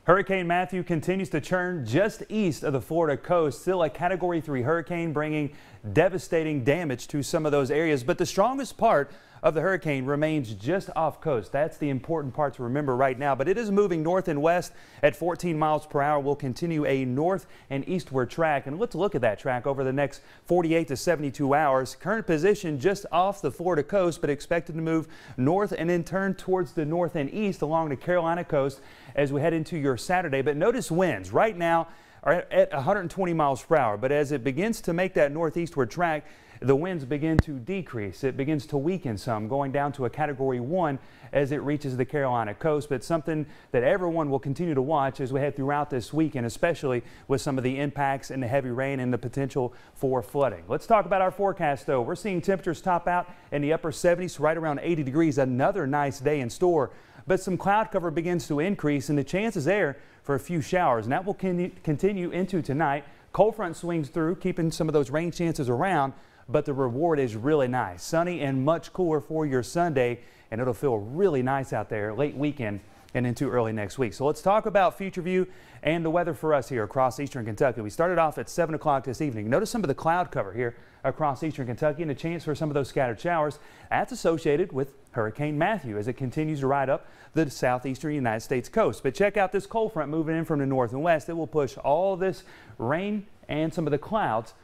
Hurricane Matthew continues to churn just east of the Florida coast, still a Category 3 hurricane bringing devastating damage to some of those areas. But the strongest part of the hurricane remains just off coast. That's the important part to remember right now. But it is moving north and west at 14 miles per hour. Will continue a north and eastward track. And let's look at that track over the next 48 to 72 hours. Current position just off the Florida coast, but expected to move north and then turn towards the north and east along the Carolina coast as we head into your Saturday. But notice winds right now are at 120 miles per hour. But as it begins to make that northeastward track, the winds begin to decrease. It begins to weaken some, going down to a Category 1 as it reaches the Carolina coast. But something that everyone will continue to watch as we head throughout this weekend, especially with some of the impacts and the heavy rain and the potential for flooding. Let's talk about our forecast, though. We're seeing temperatures top out in the upper 70s, right around 80 degrees. Another nice day in store. But some cloud cover begins to increase, and the chances there for a few showers. And that will continue into tonight. Cold front swings through, keeping some of those rain chances around. But the reward is really nice. Sunny and much cooler for your Sunday, and it'll feel really nice out there late weekend and into early next week. So let's talk about future view and the weather for us here across eastern Kentucky. We started off at 7 o'clock this evening. Notice some of the cloud cover here across eastern Kentucky and a chance for some of those scattered showers. That's associated with Hurricane Matthew as it continues to ride up the southeastern United States coast. But check out this cold front moving in from the north and west. It will push all this rain and some of the clouds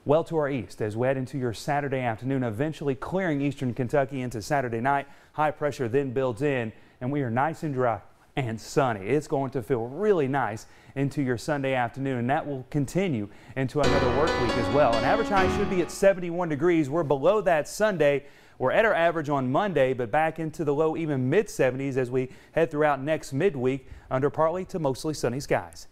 well to our east as we head into your Saturday afternoon, eventually clearing eastern Kentucky into Saturday night. High pressure then builds in, and we are nice and dry and sunny. It's going to feel really nice into your Sunday afternoon, and that will continue into another work week as well. An average high should be at 71 degrees. We're below that Sunday. We're at our average on Monday, but back into the low, even mid 70s as we head throughout next midweek under partly to mostly sunny skies.